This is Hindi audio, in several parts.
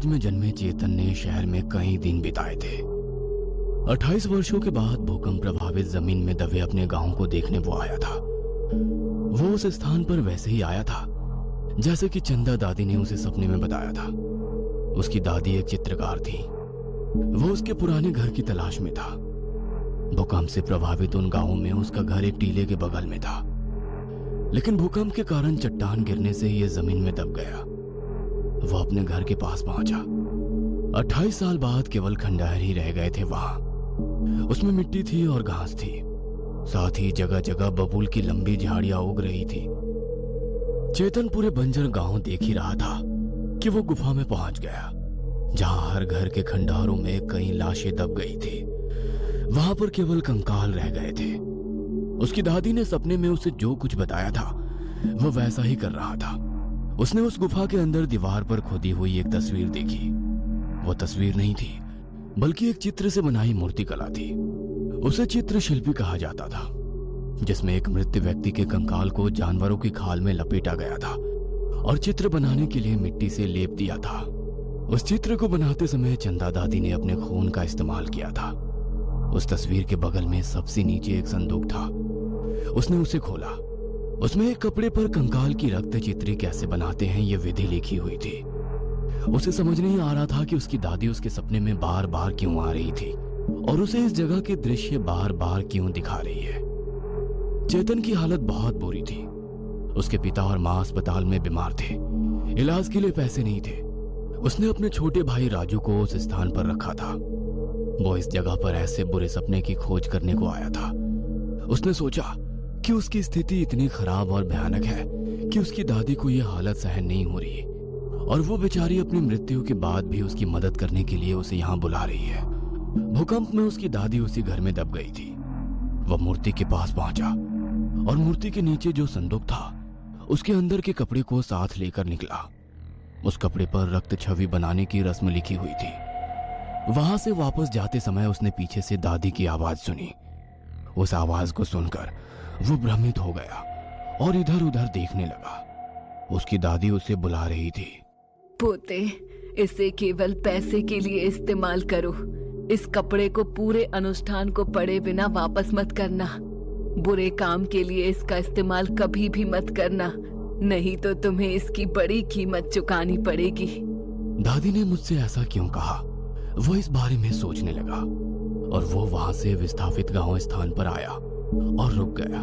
समाज में जन्मे चेतन ने शहर में कई दिन बिताए थे। 28 वर्षों के बाद भूकंप प्रभावित जमीन में दबे अपने गांव को देखने वो आया था। वो उस स्थान पर वैसे ही आया था जैसे कि चंदा दादी ने उसे सपने में बताया था। उसकी दादी एक चित्रकार थी। वो उसके पुराने घर की तलाश में था। भूकंप से प्रभावित उन गांवों में उसका घर एक टीले के बगल में था, लेकिन भूकंप के कारण चट्टान गिरने से यह जमीन में दब गया। वो अपने घर के पास पहुंचा। 28 साल बाद केवल खंडहर ही रह गए थे वहां। उसमें मिट्टी थी और घास थी, साथ ही जगह जगह बबूल की लंबी झाड़ियां उग रही थी। चेतन पूरे बंजर गांव देख ही रहा था कि वो गुफा में पहुंच गया, जहां हर घर के खंडहरों में कई लाशें दब गई थी। वहां पर केवल कंकाल रह गए थे। उसकी दादी ने सपने में उसे जो कुछ बताया था वो वैसा ही कर रहा था। उसने उस गुफा के अंदर दीवार पर खुदी हुई एक तस्वीर देखी। वो तस्वीर नहीं थी, बल्कि एक चित्र से बनाई मूर्तिकला थी। उसे चित्र शिल्पी कहा जाता था, जिसमें एक मृत व्यक्ति के कंकाल को जानवरों की खाल में लपेटा गया था और चित्र बनाने के लिए मिट्टी से लेप दिया था। उस चित्र को बनाते समय चंदा दादी ने अपने खून का इस्तेमाल किया था। उस तस्वीर के बगल में सबसे नीचे एक संदूक था। उसने उसे खोला। उसमें एक कपड़े पर कंकाल की रक्त चित्री कैसे बनाते हैं ये विधि लिखी हुई थी। उसे समझ नहीं आ रहा था कि उसकी दादी उसके सपने में बार बार क्यों आ रही थी और उसे इस जगह के दृश्य बार बार क्यों दिखा रही है। चेतन की हालत बहुत बुरी थी। उसके पिता और मां अस्पताल में बीमार थे। इलाज के लिए पैसे नहीं थे। उसने अपने छोटे भाई राजू को उस स्थान पर रखा था। वो इस जगह पर ऐसे बुरे सपने की खोज करने को आया था। उसने सोचा कि उसकी स्थिति इतनी खराब और भयानक है कि उसकी दादी को यह हालत सहन नहीं हो रही और वो बेचारी अपनी मृत्यु के बाद भी उसकी मदद करने के लिए उसे यहाँ बुला रही है। भूकंप में उसकी दादी उसी घर में दब गई थी। वह मूर्ति के पास पहुंचा और मूर्ति के नीचे जो संदूक था उसके अंदर के कपड़े को साथ लेकर निकला। उस कपड़े पर रक्त छवि बनाने की रस्म लिखी हुई थी। वहां से वापस जाते समय उसने पीछे से दादी की आवाज सुनी। उस आवाज को सुनकर वो भ्रमित हो गया और इधर उधर देखने लगा। उसकी दादी उसे बुला रही थी। पोते, इसे केवल पैसे के लिए इस्तेमाल करो। इस कपड़े को पूरे अनुष्ठान को पड़े बिना वापस मत करना। बुरे काम के लिए इसका इस्तेमाल कभी भी मत करना, नहीं तो तुम्हें इसकी बड़ी कीमत चुकानी पड़ेगी। दादी ने मुझसे ऐसा क्यों कहा? वो इस बारे में सोचने लगा और वो वहां से विस्थापित गांव स्थान पर आया और रुक गया।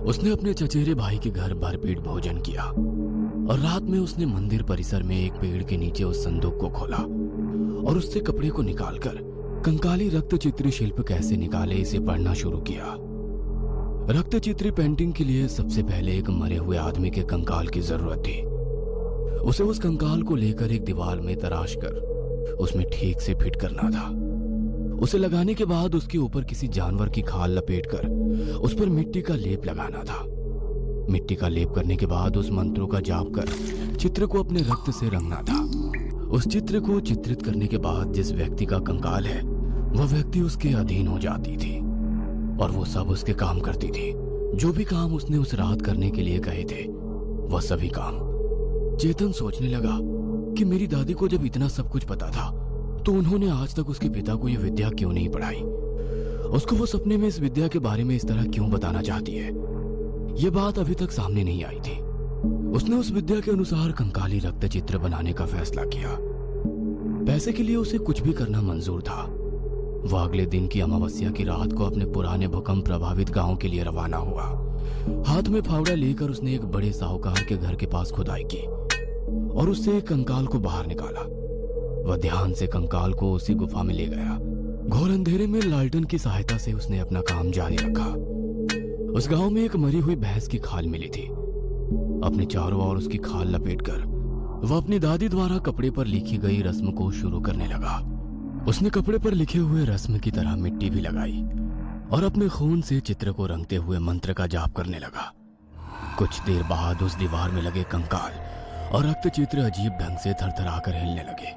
उसने अपने चचेरे भाई के घर भरपेट भोजन किया और रात में उसने मंदिर परिसर में एक पेड़ के नीचे उस संदूक को खोला और उससे कपड़े को निकालकर कंकाली रक्त चित्री शिल्प कैसे निकाले इसे पढ़ना शुरू किया। रक्त चित्री पेंटिंग के लिए सबसे पहले एक मरे हुए आदमी के कंकाल की जरूरत थी। उसे उस कंकाल को लेकर एक दीवार में तराश कर उसमें ठीक से फिट करना था। उसे लगाने के बाद उसके ऊपर किसी जानवर की खाल लपेटकर उस पर मिट्टी का लेप लगाना था। मिट्टी का लेप करने के बाद उस मंत्रों का जाप कर चित्र को अपने रक्त से रंगना था। उस चित्र को चित्रित करने के बाद जिस व्यक्ति का कंकाल है वह व्यक्ति उसके अधीन हो जाती थी और वो सब उसके काम करती थी। जो भी काम उसने उस रात करने के लिए कहे थे वह सभी काम। चेतन सोचने लगा कि मेरी दादी को जब इतना सब कुछ पता था तो उन्होंने आज तक उसके पिता को यह विद्या क्यों नहीं पढ़ाई। उसको वो सपने में इस विद्या के बारे में इस तरह क्यों बताना चाहती है, ये बात अभी तक सामने नहीं आई थी। उसने उस विद्या के अनुसार कंकाली रक्त चित्र बनाने का फैसला किया। पैसे के लिए उसे कुछ भी करना मंजूर था। वह अगले दिन की अमावस्या की रात को अपने पुराने भूकंप प्रभावित गांव के लिए रवाना हुआ। हाथ में फावड़ा लेकर उसने एक बड़े साहूकार के घर के पास खुदाई की और उससे एक कंकाल को बाहर निकाला। वह ध्यान से कंकाल को उसी गुफा में ले गया। घोर अंधेरे में लालटेन की सहायता से उसने अपना काम जारी रखा। उस गांव में एक मरी हुई भैंस की खाल मिली थी। अपने चारों ओर उसकी खाल लपेटकर वह अपनी दादी द्वारा कपड़े पर लिखी गई रस्म को शुरू करने लगा। उसने कपड़े पर लिखे हुए रस्म की तरह मिट्टी भी लगाई और अपने खून से चित्र को रंगते हुए मंत्र का जाप करने लगा। कुछ देर बाद उस दीवार में लगे कंकाल और रक्त चित्र अजीब ढंग से थरथराकर हिलने लगे।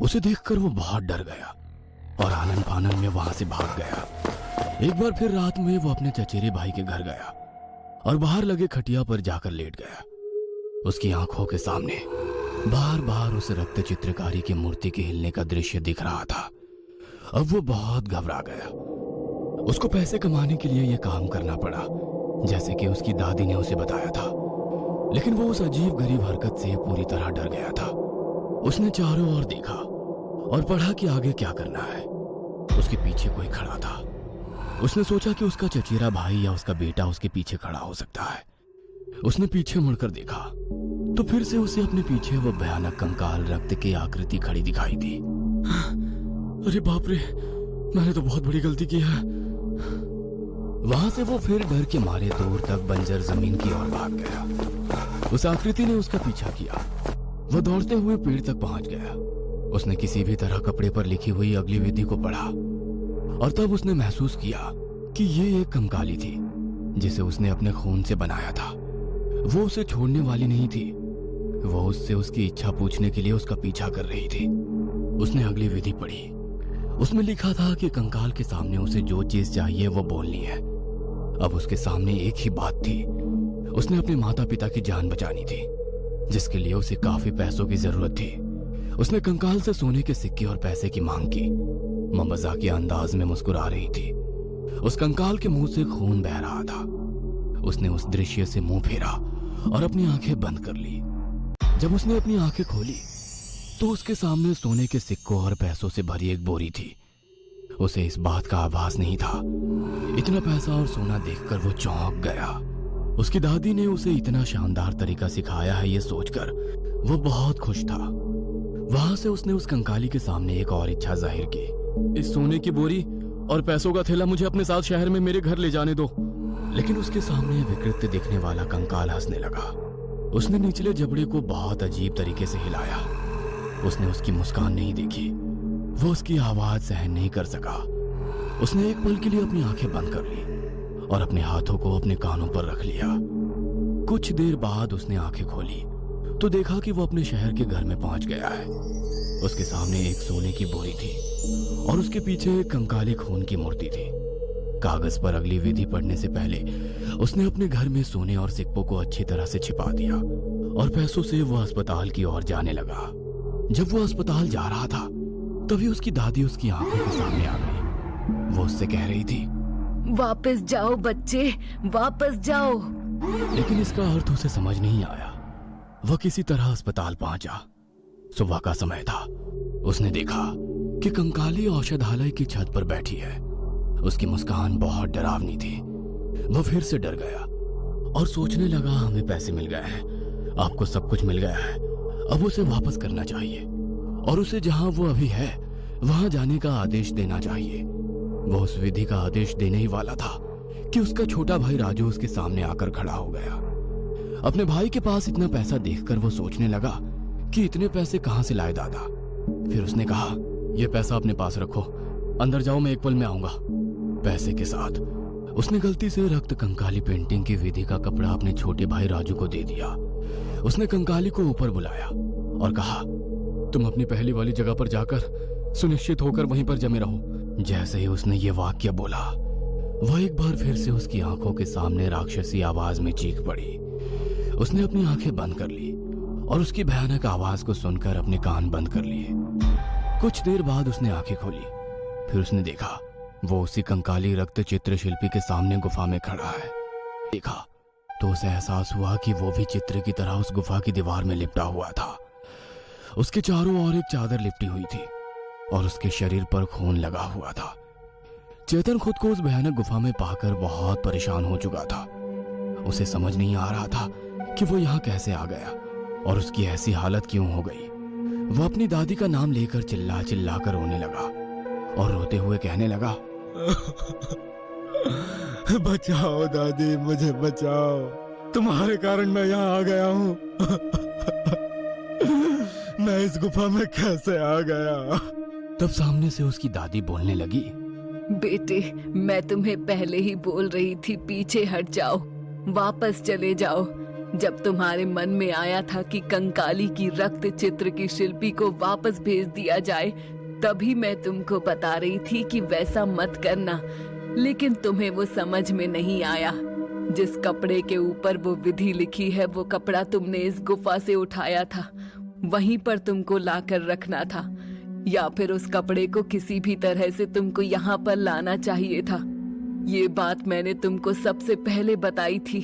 उसे देखकर वो बहुत डर गया और आनन फानन में वहां से भाग गया। एक बार फिर रात में वो अपने चचेरे भाई के घर गया और बाहर लगे खटिया पर जाकर लेट गया। उसकी आंखों के सामने बार बार उस रक्त चित्रकारी की मूर्ति के हिलने का दृश्य दिख रहा था। अब वो बहुत घबरा गया। उसको पैसे कमाने के लिए यह काम करना पड़ा, जैसे कि उसकी दादी ने उसे बताया था। लेकिन वो उस अजीब गरीब हरकत से पूरी तरह डर गया था। उसने चारों ओर देखा और पढ़ा कि आगे क्या करना है। उसके पीछे कोई खड़ा था। उसने सोचा कि उसका चचेरा भाई या उसका बेटा उसके पीछे खड़ा हो सकता है। उसने पीछे मुड़कर देखा तो फिर से उसे अपने पीछे वो भयानक कंकाल रक्त की आकृति खड़ी दिखाई दी। अरे बाप रे, मैंने तो बहुत बड़ी गलती की है। वहां से वो फिर डर के मारे दूर तक बंजर जमीन की ओर भाग गया। उस आकृति ने उसका पीछा किया। वो दौड़ते हुए पेड़ तक पहुंच गया। उसने किसी भी तरह कपड़े पर लिखी हुई अगली विधि को पढ़ा और तब उसने महसूस किया कि ये एक कंकाली थी जिसे उसने अपने खून से बनाया था। वो उसे छोड़ने वाली नहीं थी। वो उससे उसकी इच्छा पूछने के लिए उसका पीछा कर रही थी। उसने अगली विधि पढ़ी। उसमें लिखा था कि कंकाल के सामने उसे जो चीज चाहिए वो बोलनी है। अब उसके सामने एक ही बात थी। उसने अपने माता पिता की जान बचानी थी, जिसके लिए उसे काफी पैसों की जरूरत थी। उसने कंकाल से सोने के सिक्के और पैसे की मांग की। मजाकिया के अंदाज में मुस्कुरा रही थी। उस कंकाल के मुंह से खून बह रहा था। उसने उस दृश्य से मुंह फेरा और अपनी आंखें बंद कर ली। जब उसने अपनी आंखें खोली तो उसके सामने सोने के सिक्कों और पैसों से भरी एक बोरी थी। उसे इस बात का आभास नहीं था। इतना पैसा और सोना देखकर वो चौंक गया। उसकी दादी ने उसे इतना शानदार तरीका सिखाया है ये सोचकर वो बहुत खुश था। वहां से उसने उस कंकाली के सामने एक और इच्छा जाहिर की। इस सोने की बोरी और पैसों का थैला मुझे अपने साथ शहर में मेरे घर ले जाने दो। लेकिन उसके सामने विकृत दिखने वाला कंकाल हंसने लगा। उसने निचले जबड़े को बहुत अजीब तरीके से हिलाया। उसने उसकी मुस्कान नहीं देखी। वो उसकी आवाज सहन नहीं कर सका। उसने एक पल के लिए अपनी आंखें बंद कर ली और अपने हाथों को अपने कानों पर रख लिया। कुछ देर बाद उसने आंखें खोली तो देखा कि वो अपने शहर के घर में पहुंच गया है। उसके सामने एक सोने की बोरी थी और उसके पीछे एक कंकाली खून की मूर्ति थी। कागज पर अगली विधि पढ़ने से पहले उसने अपने घर में सोने और सिक्कों को अच्छी तरह से छिपा दिया और पैसों से वो अस्पताल की ओर जाने लगा। जब वो अस्पताल जा रहा था तभी उसकी दादी उसकी आंखों के सामने आ गई। वो उससे कह रही थी, वापस जाओ बच्चे, वापस जाओ। लेकिन इसका अर्थ उसे समझ नहीं आया। वह किसी तरह अस्पताल पहुंचा। सुबह का समय था। उसने देखा कि कंकाली औषधालय की छत पर बैठी है। उसकी मुस्कान बहुत डरावनी थी। वह फिर से डर गया और सोचने लगा, हमें पैसे मिल गए हैं, आपको सब कुछ मिल गया है, अब उसे वापस करना चाहिए और उसे जहां वो अभी है वहां जाने का आदेश देना चाहिए। वो उस विधि का आदेश देने ही वाला था कि उसका छोटा भाई राजू उसके सामने आकर खड़ा हो गया। अपने भाई के पास इतना पैसा देखकर वो सोचने लगा कि इतने पैसे कहां से लाए दादा। फिर उसने कहा, यह पैसा अपने पास रखो, अंदर जाओ, मैं एक पल में आऊंगा। पैसे के साथ उसने गलती से रक्त कंकाली पेंटिंग की विधि का कपड़ा अपने छोटे भाई राजू को दे दिया। उसने कंकाली को ऊपर बुलाया और कहा, तुम अपनी पहली वाली जगह पर जाकर सुनिश्चित होकर वहीं पर जमे रहो। जैसे ही उसने ये वाक्य बोला वह एक बार फिर से उसकी आंखों के सामने राक्षसी आवाज में चीख पड़ी। उसने अपनी आंखें बंद कर ली और उसकी भयानक आवाज को सुनकर अपने कान बंद कर लिए। कुछ देर बाद उसने आंखें खोली। फिर उसने देखा वो उसी कंकाली रक्त चित्र शिल्पी के सामने गुफा में खड़ा है। देखा तो उसे एहसास हुआ कि वो भी चित्र की तरह उस गुफा की दीवार में लिपटा हुआ था। उसके चारों ओर एक चादर लिपटी हुई थी और उसके शरीर पर खून लगा हुआ था। चेतन खुद को उस भयानक गुफा में पाकर बहुत परेशान हो चुका था। उसे समझ नहीं आ रहा था कि वो यहाँ कैसे आ गया और उसकी ऐसी हालत क्यों हो गई। वह अपनी दादी का नाम लेकर चिल्ला चिल्ला कर रोने लगा और रोते हुए कहने लगा, बचाओ दादी, मुझे बचाओ, तुम्हारे कारण मैं यहाँ आ गया हूँ। मैं इस गुफा में कैसे आ गया। तब सामने से उसकी दादी बोलने लगी, बेटे, मैं तुम्हें पहले ही बोल रही थी, पीछे हट जाओ, वापस चले जाओ। जब तुम्हारे मन में आया था कि कंकाली की रक्त चित्र की शिल्पी को वापस भेज दिया जाए, तभी मैं तुमको बता रही थी कि वैसा मत करना, लेकिन तुम्हें वो समझ में नहीं आया। जिस कपड़े के ऊपर वो विधि लिखी है वो कपड़ा तुमने इस गुफा से उठाया था, वहीं पर तुमको लाकर रखना था, या फिर उस कपड़े को किसी भी तरह से तुमको यहाँ पर लाना चाहिए था। ये बात मैंने तुमको सबसे पहले बताई थी।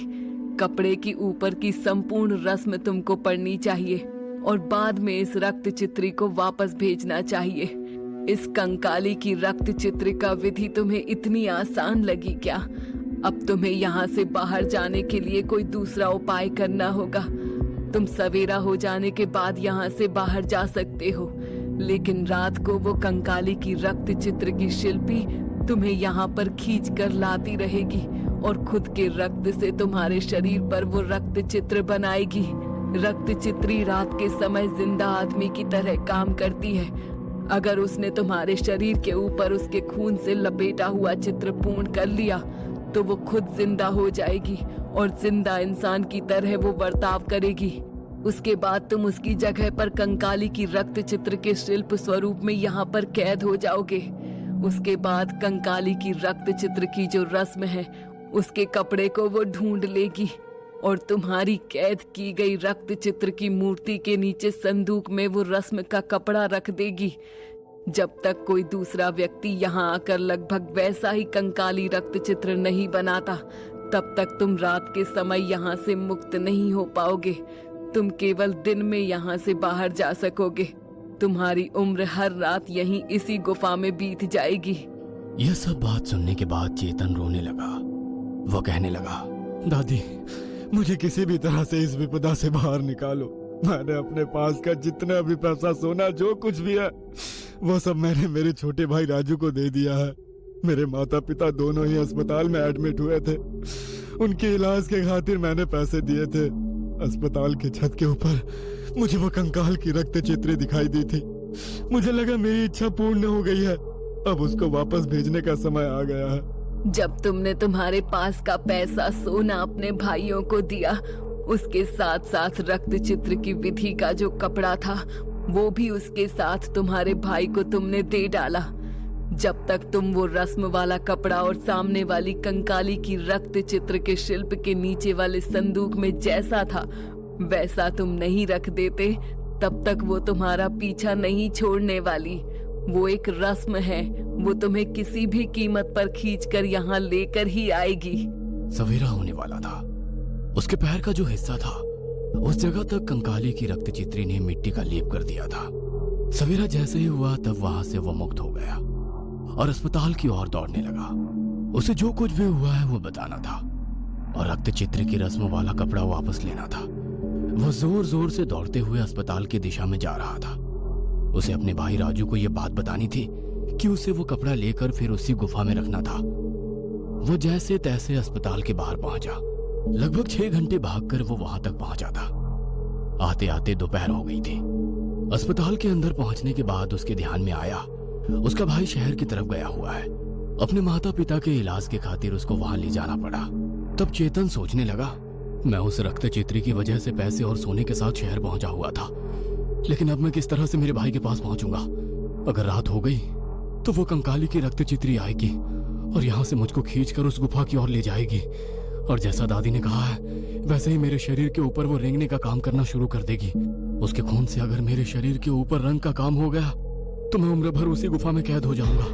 कपड़े की ऊपर की संपूर्ण रस्म तुमको पढ़नी चाहिए और बाद में इस रक्त चित्री को वापस भेजना चाहिए। इस कंकाली की रक्त चित्र का विधि तुम्हें इतनी आसान लगी क्या? अब तुम्हें यहाँ से बाहर जाने के लिए कोई दूसरा उपाय करना होगा। तुम सवेरा हो जाने के बाद यहाँ से बाहर जा सकते हो, लेकिन रात को वो कंकाली की रक्त चित्र की शिल्पी तुम्हें यहाँ पर खींच कर लाती रहेगी और खुद के रक्त से तुम्हारे शरीर पर वो रक्त चित्र बनाएगी। रक्त चित्री रात के समय जिंदा आदमी की तरह काम करती है। अगर उसने तुम्हारे शरीर के ऊपर उसके खून से लपेटा हुआ चित्र पूर्ण कर लिया तो वो खुद जिंदा हो जाएगी और जिंदा इंसान की तरह वो बर्ताव करेगी। उसके बाद तुम उसकी जगह पर कंकाली की रक्त चित्र के शिल्प स्वरूप में यहाँ पर कैद हो जाओगे। उसके बाद कंकाली की रक्त चित्र की जो रस्म है उसके कपड़े को वो ढूंढ लेगी और तुम्हारी कैद की गई रक्त चित्र की मूर्ति के नीचे संदूक में वो रस्म का कपड़ा रख देगी। जब तक कोई दूसरा व्यक्ति यहाँ आकर लगभग वैसा ही कंकाली रक्त चित्र नहीं बनाता, तब तक तुम रात के समय यहाँ से मुक्त नहीं हो पाओगे। तुम केवल दिन में यहाँ से बाहर जा सकोगे। तुम्हारी उम्र हर रात यहीं इसी गुफा में बीत जाएगी। यह सब बात सुनने के बाद चेतन रोने लगा। वो कहने लगा, दादी, मुझे किसी भी तरह से इस विपदा से बाहर निकालो। मैंने अपने पास का जितना भी पैसा, सोना, जो कुछ भी है, वो सब मैंने मेरे छोटे भाई राजू को दे दिया है। मेरे माता पिता दोनों ही अस्पताल में एडमिट हुए थे। उनके इलाज के खातिर मैंने पैसे दिए थे। अस्पताल की छत के ऊपर मुझे वो कंकाल की रक्त चित्र दिखाई दी थी। मुझे लगा मेरी इच्छा पूर्ण हो गई है, अब उसको वापस भेजने का समय आ गया है। जब तुमने तुम्हारे पास का पैसा, सोना अपने भाइयों को दिया, उसके साथ साथ रक्त चित्र की विधि का जो कपड़ा था वो भी उसके साथ तुम्हारे भाई को तुमने दे डाला। जब तक तुम वो रस्म वाला कपड़ा और सामने वाली कंकाली की रक्त चित्र के शिल्प के नीचे वाले संदूक में जैसा था वैसा तुम नहीं रख देते, तब तक वो तुम्हारा पीछा नहीं छोड़ने वाली। वो एक रस्म है, वो तुम्हें किसी भी कीमत पर खींचकर यहाँ लेकर ही आएगी। सवेरा होने वाला था। उसके पैर का जो हिस्सा था उस जगह तक कंकाली की रक्त चित्री ने मिट्टी का लेप कर दिया था। सवेरा जैसे ही हुआ तब वहां से वो मुक्त हो गया और अस्पताल की ओर दौड़ने लगा। उसे जो कुछ भी हुआ है वो बताना था और रक्त चित्र की रस्म वाला कपड़ा वापस लेना था। वो जोर जोर से दौड़ते हुए अस्पताल की दिशा में जा रहा था। उसे अपने भाई राजू को यह बात बतानी थी कि उसे वो कपड़ा लेकर फिर उसी गुफा में रखना था। वो जैसे तैसे अस्पताल के बाहर पहुंचा। लगभग 6 घंटे भागकर वो वहां तक पहुंचा था। आते आते दोपहर हो गई थी। अस्पताल के अंदर पहुंचने के बाद उसके ध्यान में आया उसका भाई शहर की तरफ गया हुआ है। अपने माता पिता के इलाज के खातिर उसको वहां ले जाना पड़ा। तब चेतन सोचने लगा, मैं उस रक्त चित्री की वजह से पैसे और सोने के साथ शहर पहुंचा हुआ था, लेकिन अब मैं किस तरह से मेरे भाई के पास पहुंचूंगा? अगर रात हो गई तो वो कंकाली की रक्त चित्री आएगी और यहाँ से मुझको खींचकर उस गुफा की ओर ले जाएगी और जैसा दादी ने कहा है वैसे ही मेरे शरीर के ऊपर वो रेंगने का काम करना शुरू कर देगी। उसके खून से अगर मेरे शरीर के ऊपर रंग का काम हो गया तो मैं उम्र भर उसी गुफा में कैद हो जाऊंगा।